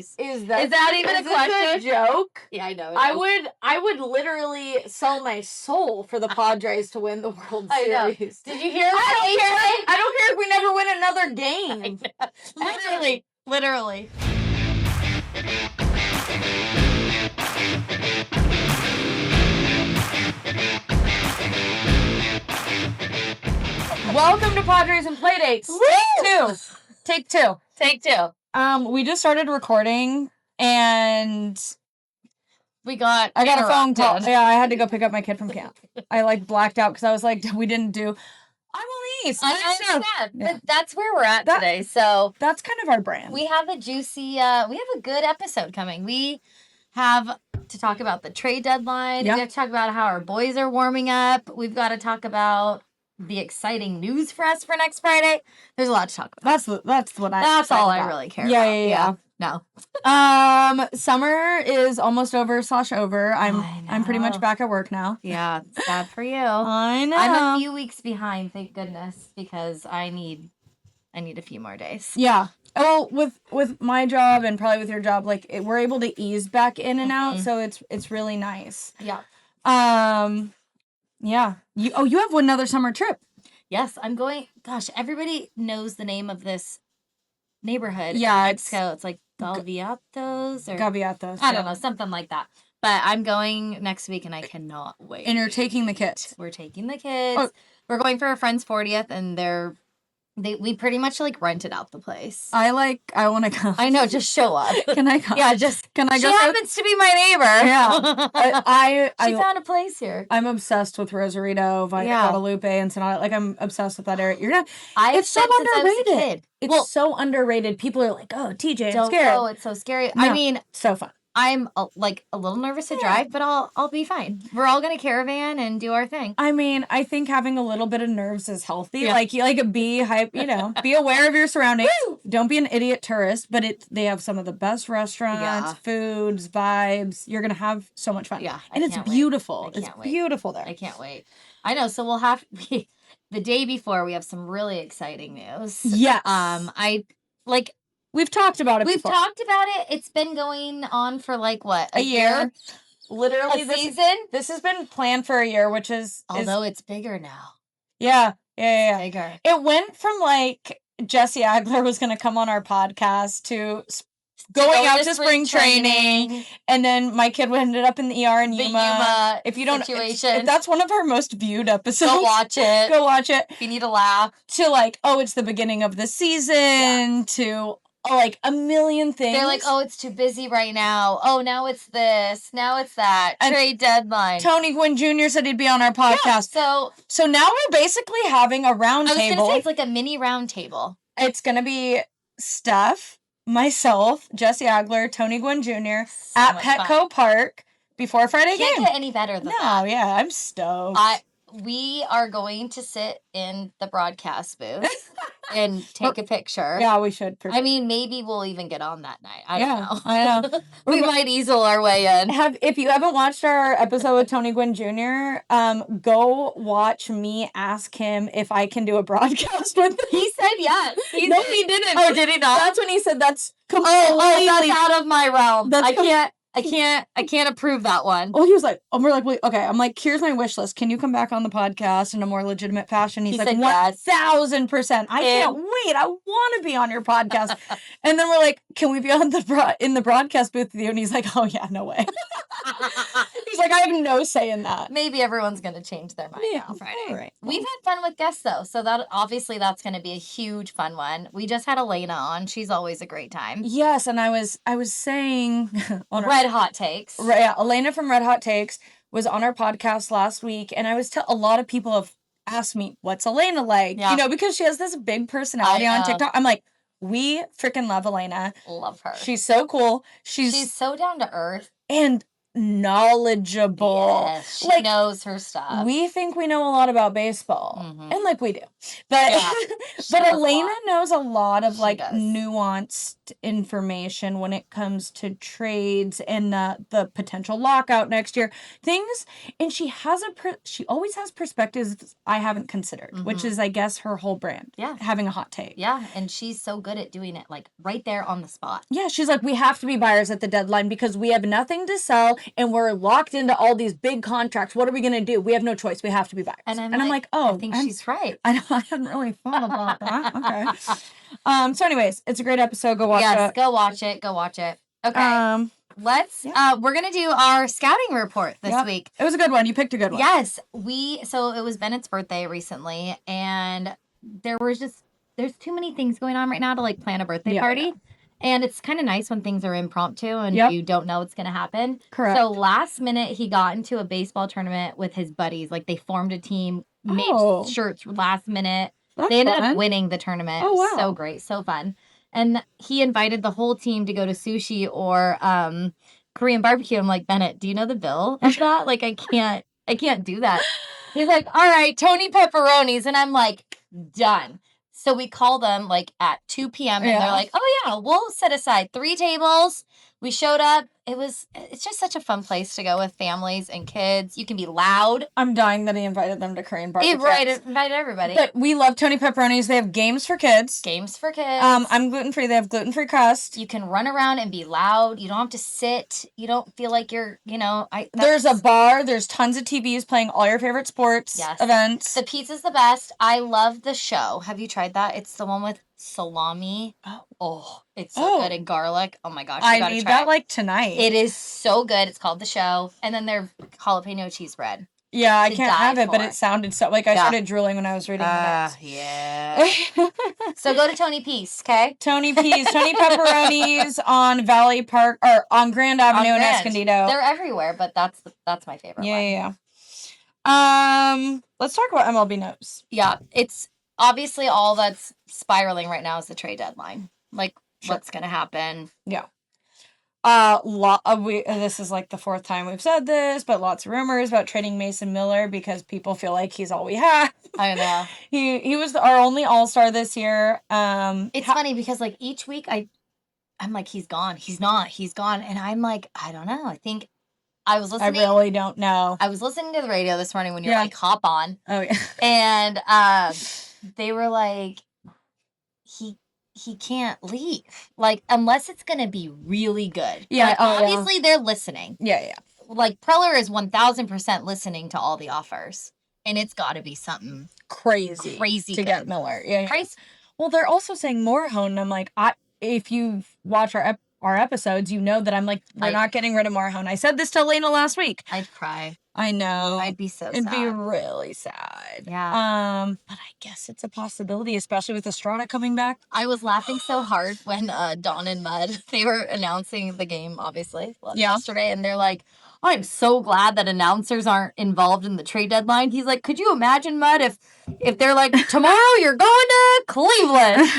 Series. Is that even a question? A joke? Yeah, I know. I would literally sell my soul for the Padres to win the World Series. Did you hear I don't care if we never win another game. Literally. Welcome to Padres and Playdates. Take two. We just started recording and I got a phone call. Yeah, I had to go pick up my kid from camp. I blacked out because I was like, we didn't do. I'm on East. I understand, but that's where we're at today. So that's kind of our brand. We have a juicy, we have a good episode coming. We have to talk about the trade deadline. Yeah. We have to talk about how our boys are warming up. We've got to talk about the exciting news for us for next Friday. There's a lot to talk about. That's all I really care about. Yeah. No. Summer is almost over. I'm pretty much back at work now. Yeah, it's sad for you. I know. I'm a few weeks behind, thank goodness, because I need a few more days. Yeah. Well, with my job and probably with your job, we're able to ease back in and out, so it's really nice. Yeah. Yeah. You have another summer trip. Yes, I'm going. Gosh, everybody knows the name of this neighborhood. Yeah, it's like Gaviatos or Gaviatos. I don't know, something like that. But I'm going next week, and I cannot wait. And you're taking the kids. We're taking the kids. Oh. We're going for a friend's 40th, and we pretty much rented out the place. I want to go. I know, just show up. Can I go? Yeah, can I go? She happens to be my neighbor. Yeah. She found a place here. I'm obsessed with Rosarito, Guadalupe, and Sonata. I'm obsessed with that area. It's so underrated. It's so underrated. People are like, oh, TJ, I'm scared. Oh, it's so scary. No, I mean, so fun. I'm a little nervous to drive, but I'll be fine. We're all gonna caravan and do our thing. I mean, I think having a little bit of nerves is healthy. Yeah. Be hype, be aware of your surroundings. Woo! Don't be an idiot tourist, but they have some of the best restaurants, foods, vibes. You're gonna have so much fun. Yeah, and it's beautiful. It's beautiful there. I can't wait. I know. So we'll have the day before. We have some really exciting news. Yes. We've talked about it before. It's been going on for what? A year? Literally season? This has been planned for a year, which is... Although it's bigger now. Yeah. Bigger. It went from Jesse Agler was going to come on our podcast to going out to spring training. And then my kid ended up in the ER in Yuma. If you don't... If that's one of our most viewed episodes. Go watch it. If you need a laugh. To it's the beginning of the season. To... a million things. They're like, oh, it's too busy right now. Oh, now it's this. Now it's that. Trade deadline. Tony Gwynn Jr. said he'd be on our podcast. Yeah, so now we're basically having a round table. I was going to say it's a mini round table. It's going to be Steph, myself, Jesse Agler, Tony Gwynn Jr. at Petco Park before Friday game. Can't get any better than that. No, yeah, I'm stoked. We are going to sit in the broadcast booth and take a picture. Yeah, we should. I mean, maybe we'll even get on that night. I don't know. I know. We might easel our way in. If you haven't watched our episode with Tony Gwynn Jr., go watch me ask him if I can do a broadcast with him. He said yes. No, he didn't. Oh, did he not? That's when he said that's completely... that's out of my realm. I can't approve that one. Oh, he was like, we're like, okay. I'm like, here's my wish list. Can you come back on the podcast in a more legitimate fashion? He's like, 1,000%. I can't wait. I want to be on your podcast. And then we're like, can we be on in the broadcast booth with you? And he's like, oh yeah, no way. He's like, I have no say in that. Maybe everyone's going to change their mind on Friday. All right. We've had fun with guests though. So that's going to be a huge fun one. We just had Elena on. She's always a great time. Yes. And I was saying on Red Hot Takes. Right, yeah, Elena from Red Hot Takes was on our podcast last week, and a lot of people have asked me, what's Elena like? Yeah. Because she has this big personality on TikTok. I'm like, we freaking love Elena. Love her. She's so cool. She's so down to earth. And knowledgeable. Yes, she knows her stuff. We think we know a lot about baseball, and like we do, but but Elena knows a lot of like nuanced information when it comes to trades and the potential lockout next year, things. And she has she always has perspectives I haven't considered, which is, I guess, her whole brand. Yeah, having a hot take. Yeah, and she's so good at doing it, like right there on the spot. Yeah, she's like, we have to be buyers at the deadline because we have nothing to sell and we're locked into all these big contracts. What are we going to do? We have no choice. We have to be buyers. And I'm like, oh, I think she's right. I hadn't really thought about that. Okay. So anyways, it's a great episode. Go watch it. Yes, go watch it. Go watch it. Okay. Let's, we're going to do our scouting report this week. It was a good one. You picked a good one. Yes. So it was Bennett's birthday recently, and there's too many things going on right now to like plan a birthday party. Yeah. And it's kind of nice when things are impromptu and you don't know what's going to happen. Correct. So last minute, he got into a baseball tournament with his buddies. Like, they formed a team, made shirts last minute. They ended up winning the tournament. Oh, wow. So great. So fun. And he invited the whole team to go to sushi or Korean barbecue. I'm like, Bennett, do you know the bill of that? Like, I can't do that. He's like, all right, Tony Pepperonis. And I'm like, done. So we call them like at 2 p.m. and they're like, oh yeah, we'll set aside 3 tables. We showed up. It's just such a fun place to go with families and kids. You can be loud. I'm dying that he invited them to Korean barbecue. Right, invited everybody. But we love Tony Pepperonis. They have games for kids. I'm gluten-free. They have gluten-free crust. You can run around and be loud. You don't have to sit. You don't feel like you're, There's a bar. There's tons of TVs playing all your favorite sports events. The pizza's the best. I love the show. Have you tried that? It's the one with salami. Oh, it's so good, and garlic. Oh my gosh, I need that like tonight. It is so good. It's called The Show. And then their jalapeno cheese bread. Yeah, I can't have it, but it sounded so like I started drooling when I was reading the notes. Yeah. So go to Tony Peace, okay? Tony Pepperonis on Valley Park or on Grand Avenue in Escondido. They're everywhere, but that's my favorite one. Yeah. Let's talk about MLB news. Yeah, it's obviously all that's spiraling right now is the trade deadline. Like, what's going to happen? Yeah. This is like the 4th time we've said this, but lots of rumors about trading Mason Miller because people feel like he's all we have. I know. He was our only All-Star this year. It's funny because like each week I'm like, he's gone. He's not. He's gone. And I'm like, I don't know. I think I was listening. I really don't know. I was listening to the radio this morning when you're like, hop on. Oh, yeah. And they were like, he can't leave. Like, unless it's going to be really good. Yeah. Like, obviously, they're listening. Yeah. Like, Preller is 1,000% listening to all the offers. And it's got to be something crazy to good. Get Miller. Yeah. Price. Well, they're also saying Morejon. And I'm like, if you watch our episodes, you know that I'm like, we're not getting rid of Morejon. I said this to Elena last week. I'd cry. I know. I'd be so sad. It'd be really sad. Yeah. But I guess it's a possibility, especially with Estrada coming back. I was laughing so hard when Dawn and Mud, they were announcing the game, obviously, yesterday, and they're like, I'm so glad that announcers aren't involved in the trade deadline. He's like, could you imagine, Mud, if they're like, tomorrow you're going to Cleveland?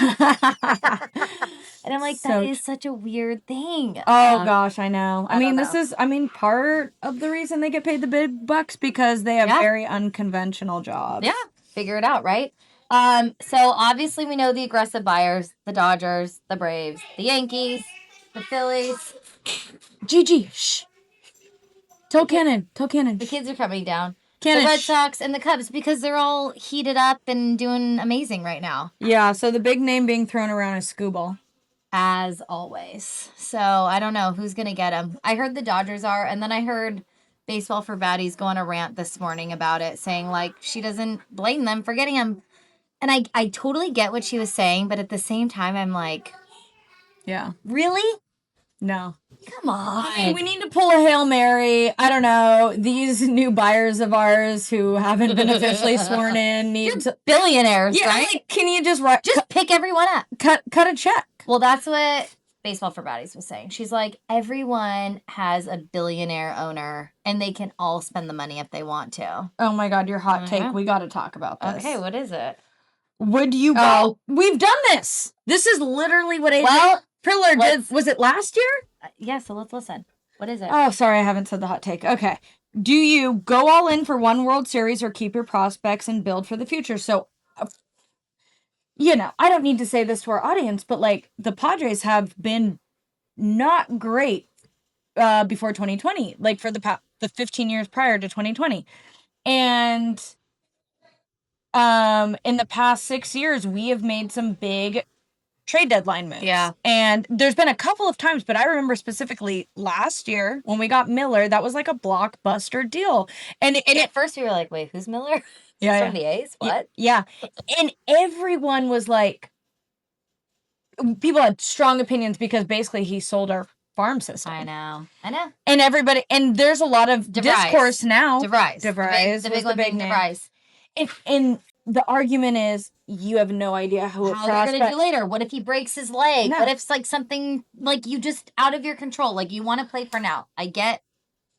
And I'm like, that is such a weird thing. Oh, gosh, I know. I mean, this is, part of the reason they get paid the big bucks because they have very unconventional jobs. Yeah, figure it out, right? So obviously we know the aggressive buyers, the Dodgers, the Braves, the Yankees, the Phillies. Gigi, shh. Tell Cannon. The kids are coming down. Cannon. The Red Sox and the Cubs because they're all heated up and doing amazing right now. Yeah, so the big name being thrown around is Skubal. As always. So, I don't know who's going to get him. I heard the Dodgers are, and then I heard Baseball for Baddies go on a rant this morning about it, saying, like, she doesn't blame them for getting him. And I totally get what she was saying, but at the same time, I'm like... Yeah. Really? No. Come on. I mean, we need to pull a Hail Mary. I don't know. These new buyers of ours who haven't been officially sworn in need to... billionaires, right? Like, can you just pick everyone up. Cut a check. Well, that's what Baseball for Baddies was saying. She's like, everyone has a billionaire owner, and they can all spend the money if they want to. Oh, my God, your hot take. We got to talk about this. Okay, what is it? Would you go? We've done this. This is literally what Priller did. Was it last year? Yeah, so let's listen. What is it? Oh, sorry, I haven't said the hot take. Okay. Do you go all in for one World Series or keep your prospects and build for the future? So, I don't need to say this to our audience, but like the Padres have been not great before 2020, like for the 15 years prior to 2020. And in the past 6 years, we have made some big trade deadline moves. Yeah. And there's been a couple of times, but I remember specifically last year when we got Miller, that was like a blockbuster deal. And at first we were like, wait, who's Miller? Yeah. From the A's? What? Yeah. And everyone was like, people had strong opinions because basically he sold our farm system. I know. And there's a lot of discourse now. DeVries. DeVries. The big one being DeVries. And the argument is, you have no idea how they're going to do later. What if he breaks his leg? No. What if it's like something like you just out of your control? Like you want to play for now. I get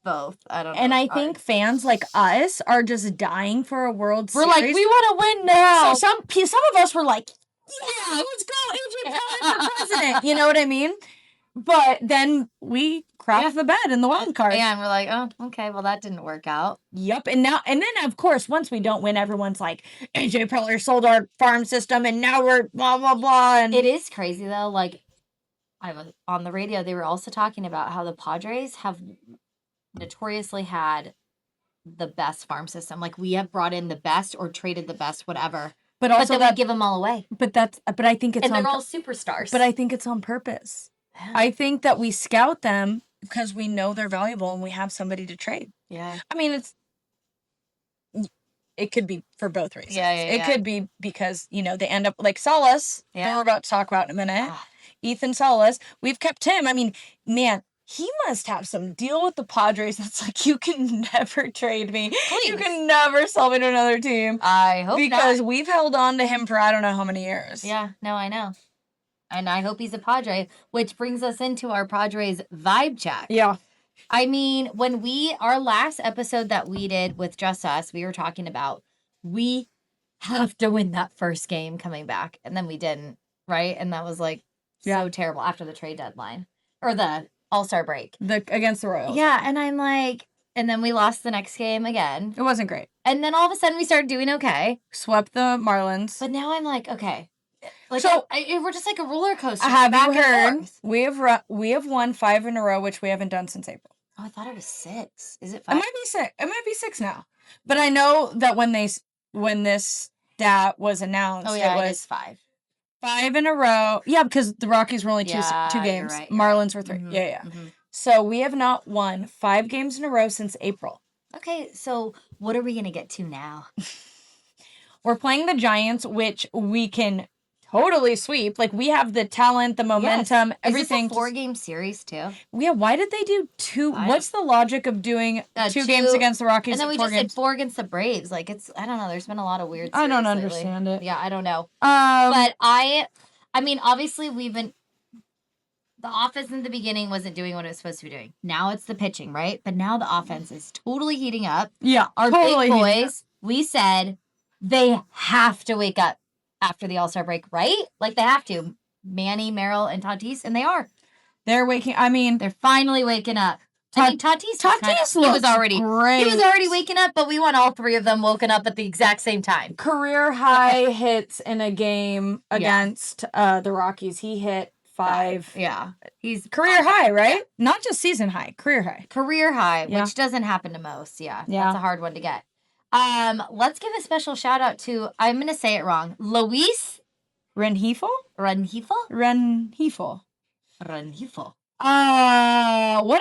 both. I don't know. And I think fans like us are just dying for a World Series. We're like, we want to win now. So some of us were like, yeah, let's go, AJ Preller for president. You know what I mean? But then we crapped the bed in the wild card. And we're like, oh, okay, well, that didn't work out. Yep. And then, of course, once we don't win, everyone's like, AJ Preller sold our farm system, and now we're blah, blah, blah. And it is crazy, though. Like, I was on the radio, they were also talking about how the Padres have notoriously had the best farm system. Like, we have brought in the best or traded the best, whatever. But also we give them all away. But I think it's they're all superstars. But I think it's on purpose. Yeah. I think that we scout them because we know they're valuable and we have somebody to trade. Yeah. I mean, it could be for both reasons. It could be because, they end up like Salas, that we're about to talk about in a minute. Ethan Salas, we've kept him. I mean, man, he must have some deal with the Padres that's like, you can never trade me. Please. You can never sell me to another team. I hope because we've held on to him for I don't know how many years. Yeah, no, I know. And I hope he's a Padre, which brings us into our Padres vibe check. Yeah. I mean, our last episode that we did with Just Us, we were talking about, we have to win that first game coming back. And then we didn't, right? And that was like so terrible after the trade deadline or the All-Star break. Against the Royals. Yeah. And I'm like, and then we lost the next game again. It wasn't great. And then all of a sudden we started doing okay. Swept the Marlins. But now I'm like, okay. Like, so we're just like a roller coaster. Have you heard? We have won 5 in a row, which we haven't done since April. Oh, I thought it was 6. Is it 5? It might be 6. It might be 6 now. But I know that when this stat was announced, it was 5. 5 in a row. Yeah, because the Rockies were only two games. Right, Marlins were 3. Mm-hmm. Yeah. Mm-hmm. So we have not won 5 games in a row since April. Okay, so what are we gonna get to now? We're playing the Giants, which we can totally sweep. Like, we have the talent, the momentum, everything. Is this a 4-game series, too? Yeah, why did they do 2? What's the logic of doing 2 games against the Rockies? And then we just did 4 against the Braves. Like, I don't know. There's been a lot of weird series I don't understand it. Yeah, I don't know. But I mean, obviously, the offense in the beginning wasn't doing what it was supposed to be doing. Now it's the pitching, right? But now the offense is totally heating up. Yeah, our big boys, we said they have to wake up after the All-Star break, right? Like, they have to. Manny, Merrill, and Tatis, and they are. They're waking. I mean, they're finally waking up. Tatis was already great. He was already waking up, but we want all 3 of them woken up at the exact same time. Career high hits in a game against the Rockies. He hit 5. Yeah, he's career high, right? Yeah. Not just season high. Career high, which doesn't happen to most. Yeah, that's a hard one to get. Let's give a special shout out to, I'm going to say it wrong, Luis Rengifo. What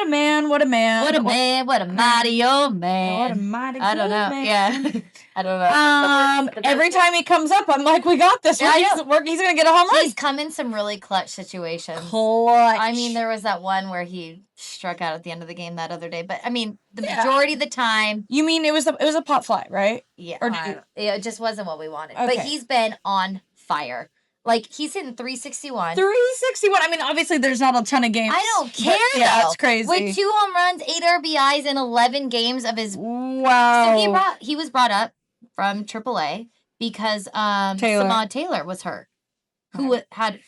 a man. What a mighty old man. What a mighty I don't know. Man. Yeah. I don't know. Every time he comes up, I'm like, we got this. Yeah, he's going to get a home run. He's come in some really clutch situations. Clutch. I mean, there was that one where he struck out at the end of the game that other day. But, I mean, the majority of the time. You mean it was a pop fly, right? Yeah. It just wasn't what we wanted. Okay. But he's been on fire. Like, he's hitting 361. 361. I mean, obviously, there's not a ton of games. I don't care, though. Yeah, that's crazy. With 2 home runs, 8 RBIs, and 11 games of his... Wow. So he was brought up from AAA because Samad Taylor was hurt. Who had,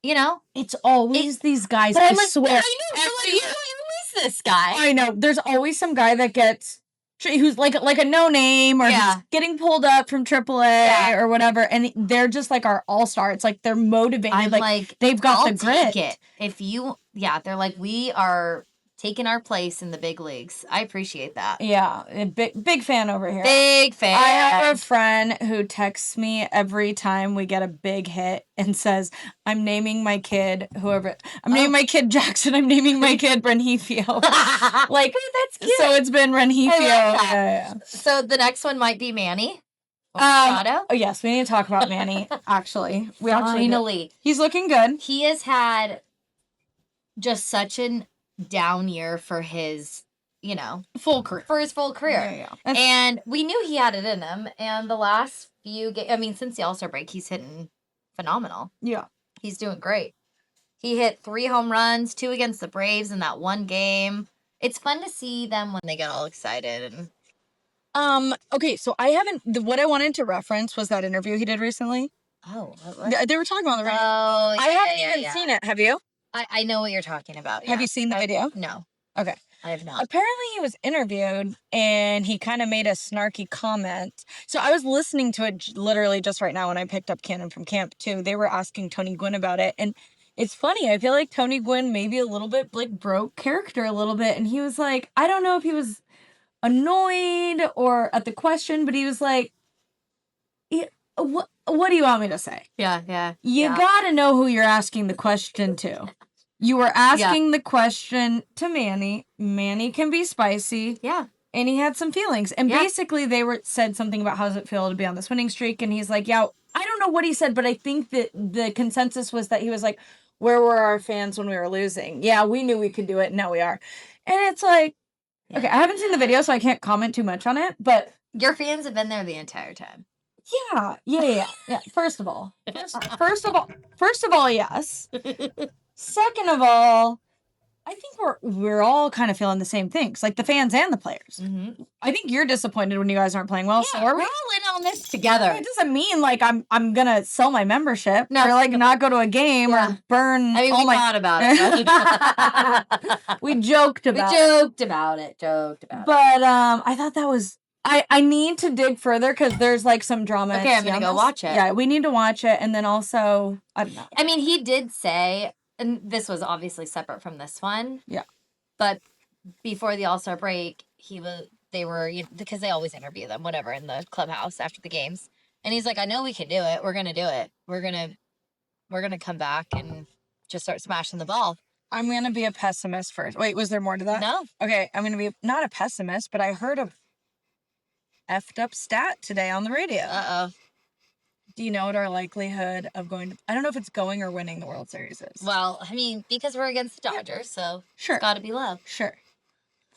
It's always these guys, I swear. I know. You always this guy? I know. There's always some guy that gets who's like a no name or who's getting pulled up from AAA or whatever, and they're just like our all-star. It's like they're motivated. I'm like they've got the grit. Take it. If you, they're like, we are taking our place in the big leagues. I appreciate that. Yeah, big fan over here. Big fan. I have a friend who texts me every time we get a big hit and says, "I'm naming my kid whoever. I'm naming my kid Jackson. I'm naming my kid Rengifo." Like that's cute. So it's been Rengifo. Yeah. So the next one might be Manny. Machado. Oh yes, we need to talk about Manny. Actually, finally he's looking good. He has had just such an down year for his, full career. For his full career. Yeah. And we knew he had it in him. And the last few since the All-Star break, he's hitting phenomenal. Yeah. He's doing great. He hit 3 home runs, 2 against the Braves in that one game. It's fun to see them when they get all excited. And okay, so what I wanted to reference was that interview he did recently. Oh. They were talking about the radio. Oh, I haven't even seen it. Have you? I know what you're talking about. Have you seen the video? No. Okay. I have not. Apparently he was interviewed and he kind of made a snarky comment. So I was listening to it literally just right now when I picked up Cannon from camp too. They were asking Tony Gwynn about it. And it's funny. I feel like Tony Gwynn maybe a little bit like broke character a little bit. And he was like, I don't know if he was annoyed or at the question, but he was like, what do you want me to say? Yeah. You gotta know who you're asking the question to. You were asking the question to Manny. Manny can be spicy. Yeah. And he had some feelings. And basically they said something about how does it feel to be on this winning streak. And he's like, I don't know what he said, but I think that the consensus was that he was like, where were our fans when we were losing? Yeah, we knew we could do it. And now we are. And it's like, okay, I haven't seen the video, so I can't comment too much on it. But your fans have been there the entire time. Yeah. First of all, yes. Second of all, I think we're all kind of feeling the same things, like the fans and the players. Mm-hmm. I think you're disappointed when you guys aren't playing well. Yeah, so we're all in on this together. It doesn't mean like I'm gonna sell my membership or like not go to a game or burn. We thought about it. We joked about it. But I thought that was. I need to dig further because there's like some drama. Okay, I'm gonna go watch it. Yeah, we need to watch it, and then also I don't know. I mean, he did say, and this was obviously separate from this one. Yeah. But before the All-Star break, they were because they always interview them, whatever, in the clubhouse after the games, and he's like, "I know we can do it. We're gonna do it. We're gonna come back and just start smashing the ball." I'm gonna be a pessimist first. Wait, was there more to that? No. Okay, I'm gonna be not a pessimist, but I heard a effed up stat today on the radio. Uh-oh. Do you know what our likelihood of going to, I don't know if it's going or winning the World Series is. Well, I mean, because we're against the Dodgers, so sure. It's gotta be low. Sure.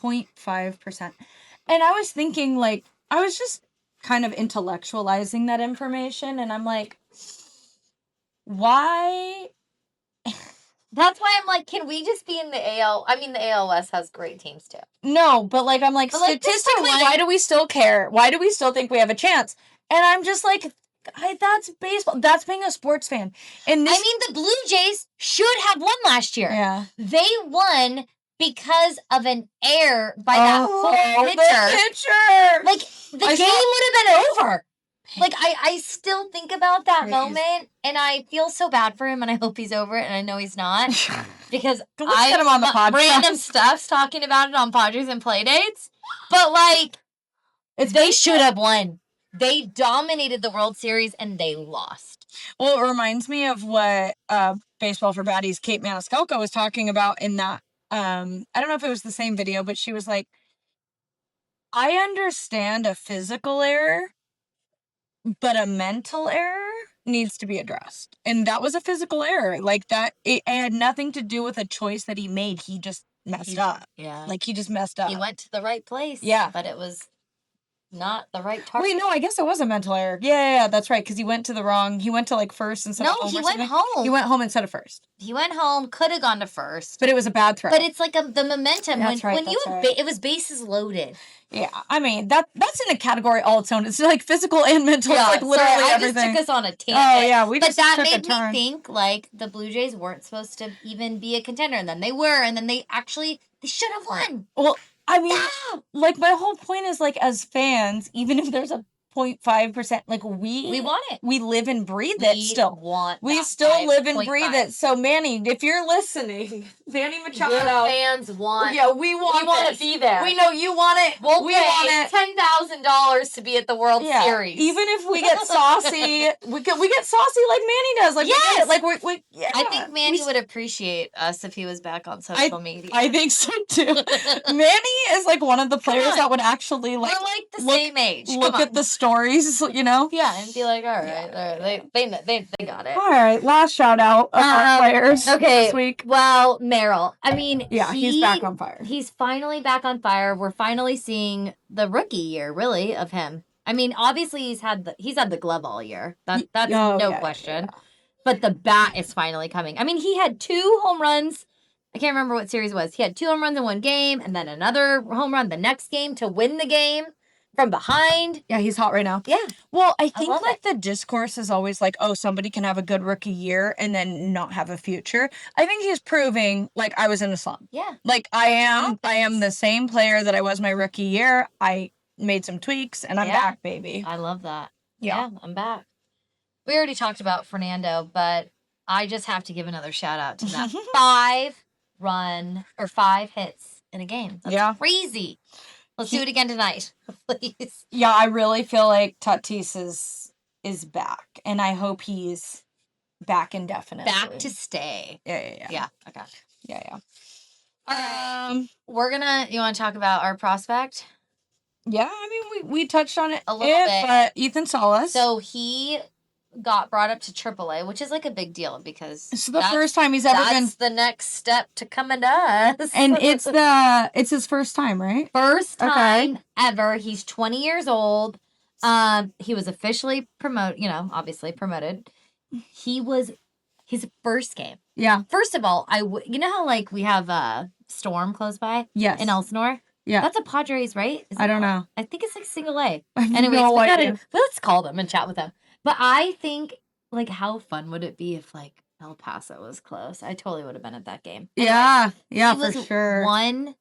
0.5%. And I was thinking, like, I was just kind of intellectualizing that information, and I'm like, why? That's why I'm like, can we just be in the AL? I mean, the AL West has great teams too. No, but like, I'm like, statistically, why do we still care? Why do we still think we have a chance? And I'm just like, that's baseball. That's being a sports fan. And the Blue Jays should have won last year. Yeah. They won because of an error by that poor pitcher. Like, the game would have been over. Like, I still think about that moment, and I feel so bad for him, and I hope he's over it, and I know he's not. Because I get him on the podcast. Random stuff's talking about it on Padres and Playdates. But, like, they should have won. They dominated the World Series, and they lost. Well, it reminds me of what Baseball for Baddies Kate Maniscalco was talking about in that, I don't know if it was the same video, but she was like, I understand a physical error, but a mental error needs to be addressed. And that was a physical error. Like that, it had nothing to do with a choice that he made. He just messed up. Yeah. Like he just messed up. He went to the right place. Yeah. But it was not the right target. Wait, no, I guess it was a mental error. Yeah, that's right. Because he went to like first instead of home. No, he went home. He went home instead of first. He went home, could have gone to first. But it was a bad throw. But it's like the momentum. That's right. It was bases loaded. Yeah, I mean, that's in a category all its own. It's like physical and mental. Yeah, it's like literally everything. I just took us on a tangent. Oh, yeah, we just took a turn. But that made me think, like, the Blue Jays weren't supposed to even be a contender, and then they were, and then they should have won. Well, I mean, like, my whole point is, like, as fans, even if there's a 0.5%, like, we want it. We live and breathe it still. We still live and breathe it. So, Manny, if you're listening, Manny Machado. Your fans want. Yeah, we want to be there. We know you want it. We want it. $10,000 to be at the World Series. Even if we get saucy, we get saucy like Manny does. Like, yes. we yeah. I think Manny would appreciate us if he was back on social media. I think so too. Manny is like one of the players that would actually like. We're like the same age. Look at the stories, you know? Yeah, and be like, all right, they got it. All right, last shout out of our players this week. Well, Merrill. I mean, he's back on fire. He's finally back on fire. We're finally seeing the rookie year, really, of him. I mean, obviously he's had the glove all year. That's no question. Yeah. But the bat is finally coming. I mean, he had 2 home runs. I can't remember what series it was. He had 2 home runs in one game, and then another home run the next game to win the game. From behind. Yeah, he's hot right now. Yeah. Well, I think like the discourse is always like, oh, somebody can have a good rookie year and then not have a future. I think he's proving like I was in a slump. Yeah. Like I am the same player that I was my rookie year. I made some tweaks and I'm back, baby. I love that. Yeah, I'm back. We already talked about Fernando, but I just have to give another shout out to that 5 hits in a game. That's crazy. Let's do it again tonight, please. Yeah, I really feel like Tatis is back, and I hope he's back indefinitely. Back to stay. Yeah. Okay. Yeah. All right. You want to talk about our prospect? Yeah, I mean, we touched on it a little bit. But Ethan Salas. So he got brought up to AAA, which is like a big deal because it's the first time he's ever been. That's the next step to coming to us. And it's his first time, right? First time ever. He's 20 years old. He was officially obviously promoted. He was his first game. Yeah. First of all, you know how like we have a Storm close by? Yes. In Elsinore? Yeah. That's a Padres, right? I don't know. I think it's like single A. Anyways, let's call them and chat with them. But I think, like, how fun would it be if, like, El Paso was close? I totally would have been at that game. Yeah, for sure. One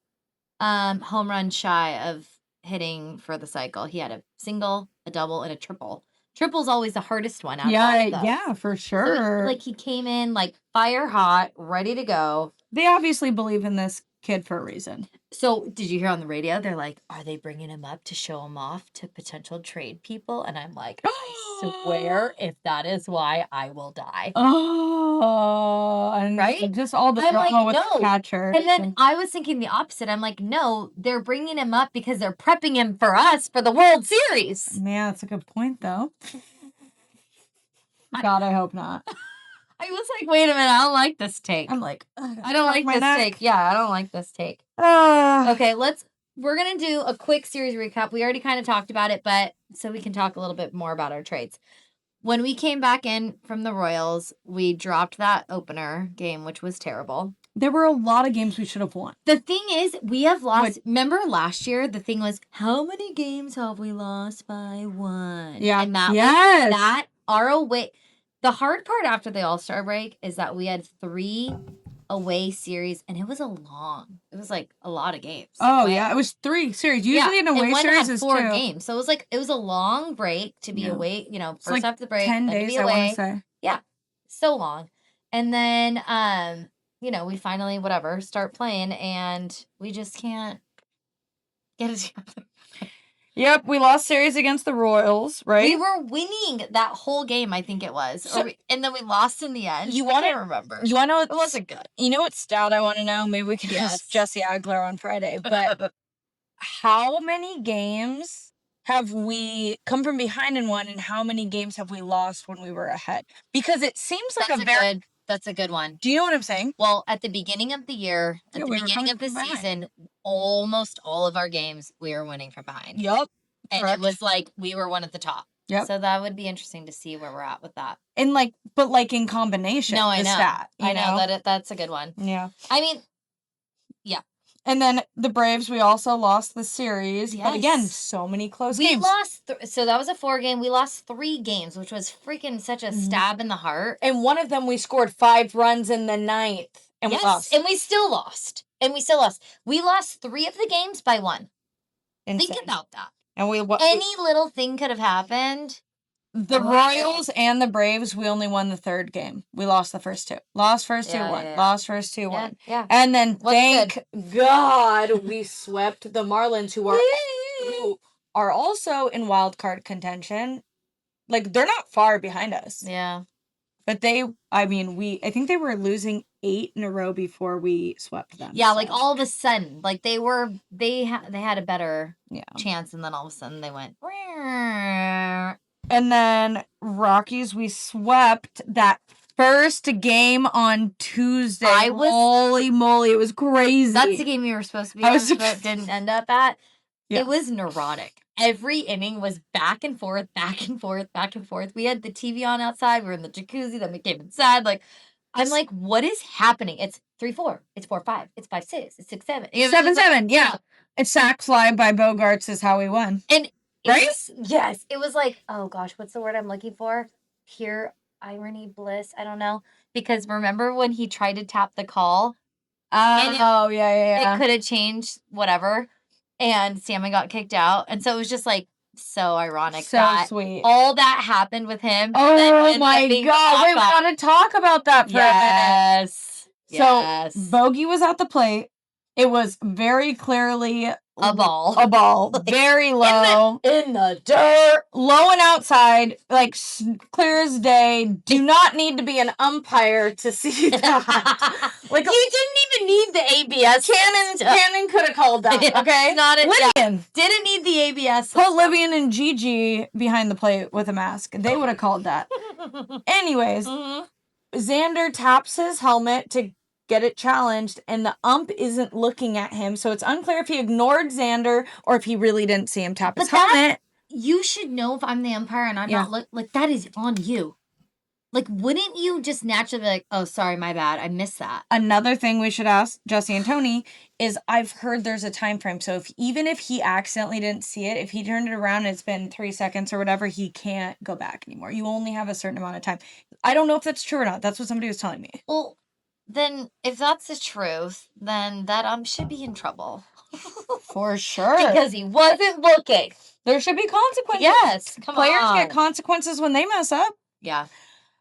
home run shy of hitting for the cycle. He had a single, a double, and a triple. Triple's always the hardest one out of them. Yeah, for sure. So, like, he came in, like, fire hot, ready to go. They obviously believe in this kid for a reason. So, did you hear on the radio? They're like, are they bringing him up to show him off to potential trade people? And I'm like, I swear, if that is why, I will die. Oh, and right? Just all the drama with the catcher. And then I was thinking the opposite. I'm like, no, they're bringing him up because they're prepping him for us for the World Series. Man, that's a good point, though. God, I hope not. I was like, wait a minute, I don't like this take. I'm like, I don't like this take. Yeah, I don't like this take. Okay, we're going to do a quick series recap. We already kind of talked about it, but so we can talk a little bit more about our trades. When we came back in from the Royals, we dropped that opener game, which was terrible. There were a lot of games we should have won. The thing is, we have lost. Remember last year, the thing was, how many games have we lost by 1? Yeah. And that our away. The hard part after the All-Star break is that we had 3 away series, and it was it was like a lot of games. Oh, yeah. It was 3 series. Usually an away series is 4 games. So it was a long break to be away, first like after the break. 10 days, to be away. I want to say. Yeah. So long. And then, we finally, start playing, and we just can't get it together. Yep, we lost series against the Royals, right? We were winning that whole game, I think it was. And then we lost in the end. I can't remember. You want to know it wasn't good. You know what stat I want to know? Maybe we could ask Jesse Agler on Friday. But how many games have we come from behind and won, and how many games have we lost when we were ahead? Because it seems like that's a good one. Do you know what I'm saying? Well, at the beginning of the year, at the beginning of the season, almost all of our games, we were winning from behind. Yup. And Correct. It was like we were one at the top. Yep. So that would be interesting to see where we're at with that. And but in combination. No, I know. Stat, I know that's a good one. Yeah. I mean, yeah. And then the Braves, we also lost the series. Yes. But again, so many close games. We lost, so that was a 4-game. We lost 3 games, which was freaking such a stab in the heart. And one of them, we scored 5 runs in the 9th. And we lost. And we still lost. We lost 3 of the games by 1. Insane. Think about that. And any little thing could have happened. The Royals and the Braves, we only won the 3rd game. We lost the first 2. Lost first 2, won. Yeah. Lost first 2, won. Yeah. And then thank God we swept the Marlins, who are also in wild card contention. They're not far behind us. Yeah. But I think they were losing 8 in a row before we swept them. Yeah, so. All of a sudden, they had a better chance, and then all of a sudden they went. And then Rockies, we swept that first game on Tuesday. Holy moly, it was crazy. That's the game you were supposed to be on, but didn't end up at. Yeah. It was neurotic. Every inning was back and forth, back and forth, back and forth. We had the TV on outside. We were in the jacuzzi. Then we came inside. I'm like, what is happening? It's 3-4. It's 4-5. It's 5-6. It's 6-7. 7-7. Yeah. It's sack fly by Bogarts is how we won. And yes. It was like, oh gosh, what's the word I'm looking for? Pure irony, bliss. I don't know. Because remember when he tried to tap the call? Yeah. It could have changed whatever. And Salmon got kicked out. And so it was just so ironic. So sweet. All that happened with him. Oh my God. We got to talk about that for a minute. Yes. So Bogey was at the plate. It was very clearly a ball. Very low. In the dirt. Low and outside, clear as day. Do not need to be an umpire to see that. You didn't even need the ABS. Cannon could have called that, okay? Not a Livian. Didn't need the ABS. Put Livian and Gigi behind the plate with a mask. They would have called that. Anyways, Xander taps his helmet to get it challenged, and the ump isn't looking at him, so it's unclear if he ignored Xander or if he really didn't see him tap his helmet. You should know if I'm the umpire and I'm not that is on you. Wouldn't you just naturally be like, oh, sorry, my bad, I missed that? Another thing we should ask Jesse and Tony is I've heard there's a time frame, so even if he accidentally didn't see it, if he turned it around and it's been 3 seconds or whatever, he can't go back anymore. You only have a certain amount of time. I don't know if that's true or not. That's what somebody was telling me. Well, then, if that's the truth, then that should be in trouble. For sure. Because he wasn't looking. There should be consequences. Yes, Players get consequences when they mess up. Yeah.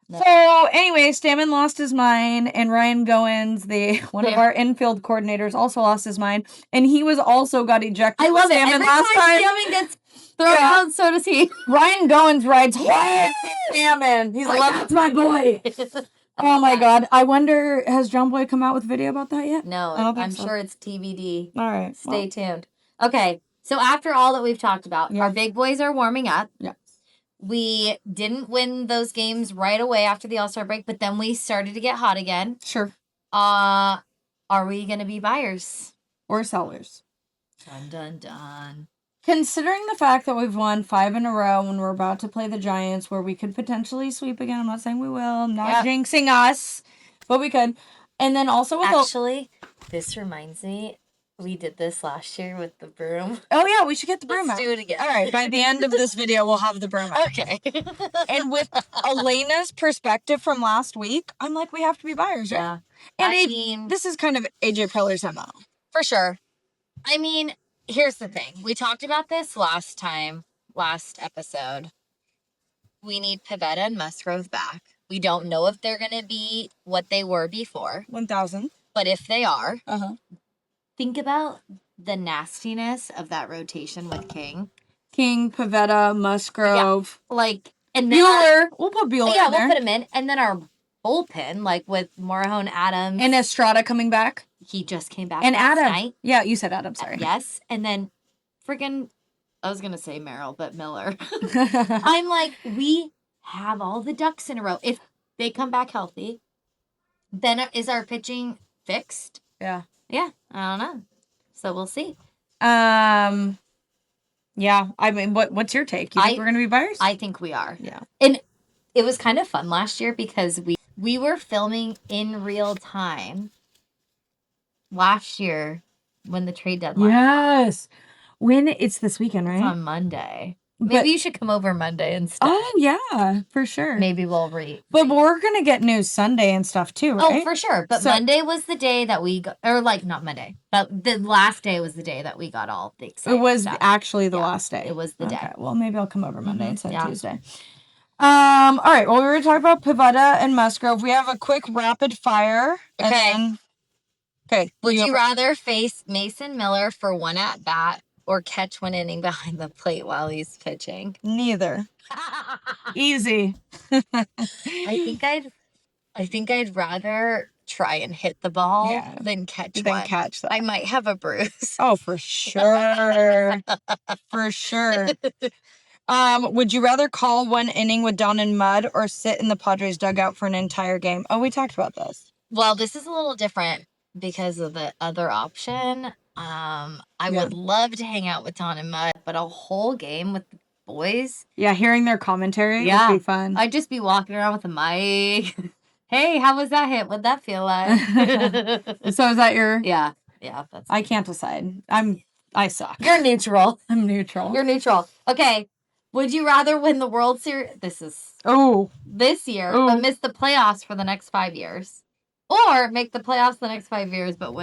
No. So, anyway, Stammen lost his mind, and Ryan Goins, one of our infield coordinators, also lost his mind, and he was also got ejected. I love it. Every time Stammen gets thrown out, so does he. Ryan Goins rides hard Stammen. He's that's my boy. Oh my God. I wonder, has John Boy come out with a video about that yet? No, I'm sure it's TBD. All right. Stay tuned. Okay. So after all that we've talked about, our big boys are warming up. Yeah. We didn't win those games right away after the All-Star break, but then we started to get hot again. Sure. Are we going to be buyers? Or sellers? Dun, dun, dun. Considering the fact that we've won 5 in a row when we're about to play the Giants, where we could potentially sweep again, I'm not saying we will, I'm not jinxing us, but we could. And then also with actually, this reminds me, we did this last year with the broom. Oh yeah, we should get the broom out. Let's do it again. All right, by the end of this video, we'll have the broom out. Okay. And with Elena's perspective from last week, I'm like, we have to be buyers, right? Yeah. And this is kind of AJ Preller's MO. For sure. I mean, here's the thing. We talked about this last episode. We need Pivetta and Musgrove back. We don't know if they're going to be what they were before. 1,000. But if they are, think about the nastiness of that rotation with King. King, Pivetta, Musgrove. Yeah. And then Bueller. We'll put Bueller in there. Yeah, we'll put him in. And then our bullpen, with Morejon, Adams. And Estrada coming back. He just came back and last Adam. night. Yeah, you said Adam, sorry. Yes. And then freaking, I was going to say Merrill, but Miller. I'm like, we have all the ducks in a row. If they come back healthy, then is our pitching fixed? Yeah. Yeah, I don't know. So we'll see. Yeah. I mean, what's your take? You think we're going to be buyers? I think we are. Yeah. And it was kind of fun last year because we were filming in real time last year when the trade deadline. Yes. When it's this weekend, right? It's on Monday. Maybe you should come over Monday instead. Oh, yeah, for sure. Maybe we'll read. But we're going to get news Sunday and stuff too, right? Oh, for sure. But Monday was the day that we got, or like not Monday, but the last day was the day that we got all the exciting It was stuff. actually the last day. It was the day. Well, maybe I'll come over Monday instead of Tuesday. All right. Well, we were talking about Pivetta and Musgrove. We have a quick rapid fire. Okay. Would you rather face Mason Miller for one at bat or catch one inning behind the plate while he's pitching? Neither. Easy. I think I'd rather try and hit the ball than catch one. That. I might have a bruise. Oh, for sure. For sure. Would you rather call one inning with Don and Mud or sit in the Padres dugout for an entire game? Oh, we talked about this. Well, this is a little different because of the other option. I would love to hang out with Don and Mud, but a whole game with the boys. Yeah, hearing their commentary would be fun. I'd just be walking around with a mic. Hey, how was that hit? What'd that feel like? So is that your... Yeah, that's... I can't decide. I suck. You're neutral. I'm neutral. You're neutral. Okay. Would you rather win the World Series... This year, but miss the playoffs for the next 5 years? Or make the playoffs the next 5 years, but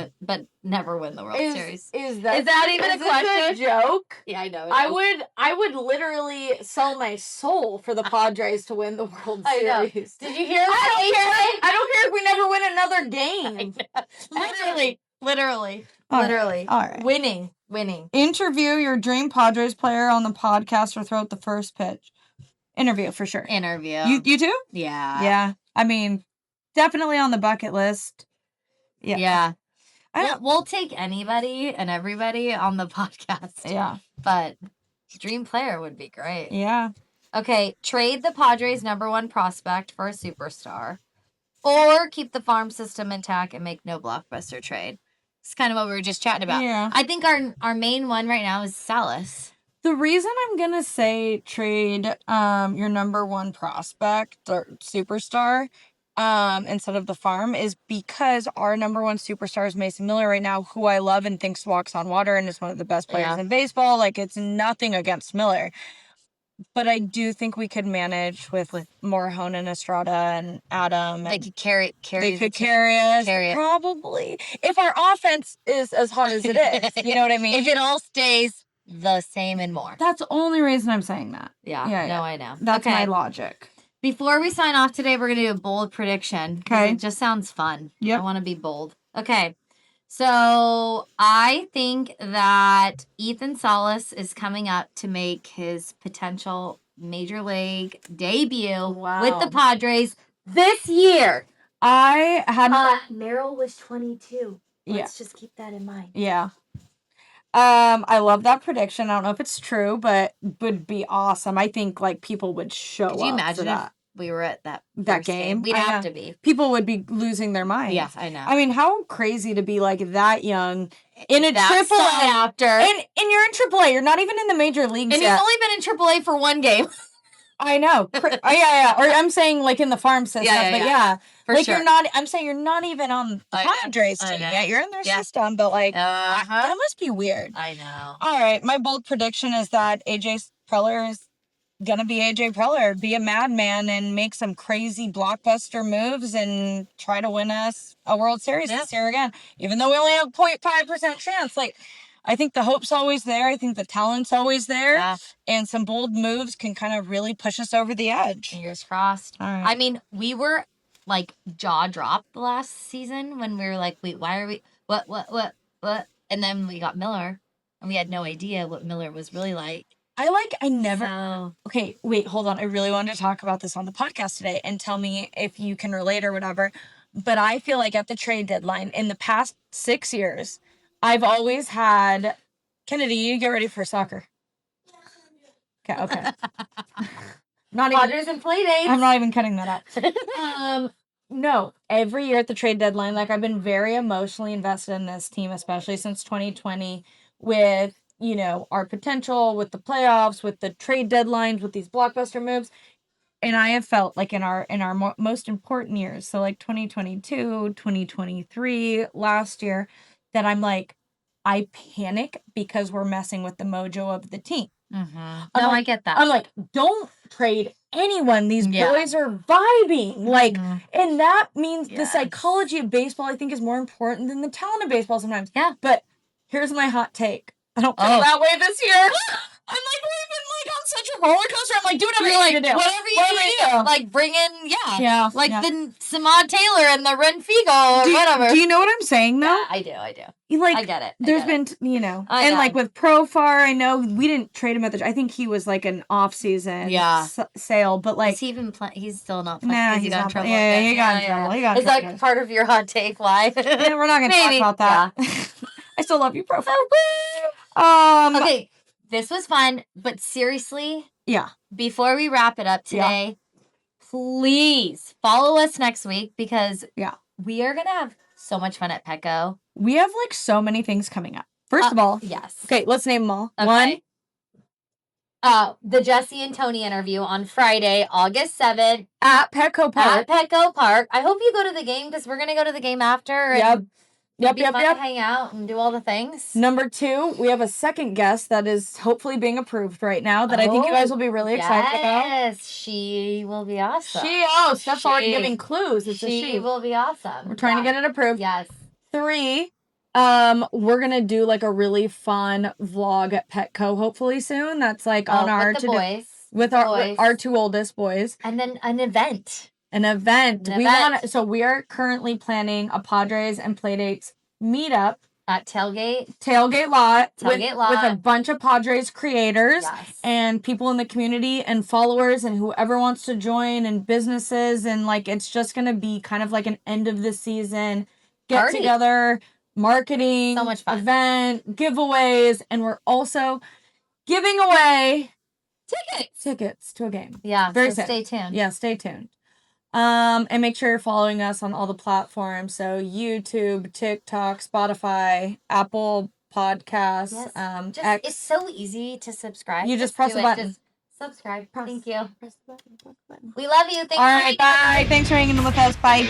never win the World Series. Is that even a question? A joke? Yeah, I know. I would literally sell my soul for the Padres to win the World Series. Did you hear that? I don't care if we never win another game. Literally. All right. Winning. Interview your dream Padres player on the podcast or throw out the first pitch. Interview for sure. Interview. You too? Yeah. Yeah. I mean, definitely on the bucket list. Yeah. We'll take anybody and everybody on the podcast. Yeah. But dream player would be great. Yeah. Okay. Trade the Padres' #1 prospect for a superstar. Or keep the farm system intact and make no blockbuster trade. It's kind of what we were just chatting about. Yeah. I think our main one right now is Salas. The reason I'm going to say trade your #1 prospect or superstar instead of the farm is because our #1 superstar is Mason Miller right now, who I love and thinks walks on water and is one of the best players in baseball. Like, it's nothing against Miller. But I do think we could manage with Morahone and Estrada and Adam. They could carry They could carry us. Probably. If our offense is as hot as it is. You know what I mean? If it all stays the same and more. That's the only reason I'm saying that. Yeah. No, I know. That's my logic. Before we sign off today, we're going to do a bold prediction. Okay. It just sounds fun. Yep. I want to be bold. Okay. So I think that Ethan Salas is coming up to make his potential major league debut with the Padres this year. I had... Merrill was 22. Let's just keep that in mind. Yeah. I love that prediction. I don't know if it's true, but would be awesome. I think people would show up. Could you imagine if we were at that game? We'd have to be. People would be losing their minds. Yeah, I know. I mean, how crazy to be that young in a triple A after. And you're in triple A. You're not even in the major leagues and yet. he's only been in triple A for one game. I know. Yeah. Or I'm saying in the farm system. Yeah. For sure. I'm saying you're not even on the Padres team yet. You're in their system, but that must be weird. I know. All right. My bold prediction is that AJ Preller is going to be AJ Preller, be a madman and make some crazy blockbuster moves and try to win us a World Series this year again. Even though we only have 0.5% chance. I think the hope's always there. I think the talent's always there. Yeah. And some bold moves can kind of really push us over the edge. Fingers crossed. All right. I mean, we were jaw dropped the last season when we were wait, why are we, what? And then we got Miller and we had no idea what Miller was really like. Okay, wait, hold on. I really wanted to talk about this on the podcast today and tell me if you can relate or whatever. But I feel like at the trade deadline in the past 6 years, I've always had... Kennedy, you get ready for soccer. Okay. Padres and play dates. I'm not even cutting that out. No, every year at the trade deadline, I've been very emotionally invested in this team, especially since 2020 with you know, our potential with the playoffs, with the trade deadlines, with these blockbuster moves. And I have felt like in our most important years, so like 2022, 2023, last year, that I'm like, I panic because we're messing with the mojo of the team. No, like, I get that. I'm like, don't trade anyone. These boys are vibing. Like, and that means the psychology of baseball, I think, is more important than the talent of baseball sometimes. Yeah. But here's my hot take. I don't feel that way this year. I'm like, we've been like on such a roller coaster. I'm like, do whatever you need to do. Whatever you do. Like, bring in, the Samad Taylor and the Renfigo or whatever. Do you know what I'm saying, though? Yeah, I do. Like, I get it. There's been, you know, and like with Profar, I know we didn't trade him I think he was like an off-season sale, but like. Is he even playing? He's still not playing. Nah, he's got in trouble. Yeah, he got in trouble. Is that part of your hot take? Why? Yeah, we're not going to talk about that. Yeah. I still love you, Profar. Okay, this was fun, but seriously. Yeah. Before we wrap it up today, please follow us next week because we are going to have so much fun at Petco. We have like so many things coming up. First of all. Yes. Okay, let's name them all. Okay. One. The Jesse and Tony interview on Friday, August 7th. At Petco Park. At Petco Park. I hope you go to the game because we're going to go to the game after. And Yep. Hang out and do all the things. Number 2, we have a second guest that is hopefully being approved right now that I think you guys will be really excited about. Yes, she will be awesome. Steph's already giving clues. It's she will be awesome. We're trying to get it approved. Yes. 3, we're gonna do like a really fun vlog at Petco hopefully soon. That's like on our boys. With our 2 oldest boys. And then an event. We are currently planning a Padres and Playdates meetup at tailgate lot with a bunch of Padres creators and people in the community and followers and whoever wants to join and businesses, and like it's just gonna be kind of like an end of the season get together, marketing, so much fun event, giveaways, and we're also giving away tickets to a game. Yeah, very so stay tuned. Yeah, stay tuned. And make sure you're following us on all the platforms. So YouTube, TikTok, Spotify, Apple Podcasts. Yes. It's so easy to subscribe. You just press a button. Just subscribe. Thank you. Press the button. We love you. Thanks. All right, bye. Thanks for hanging with us. Bye.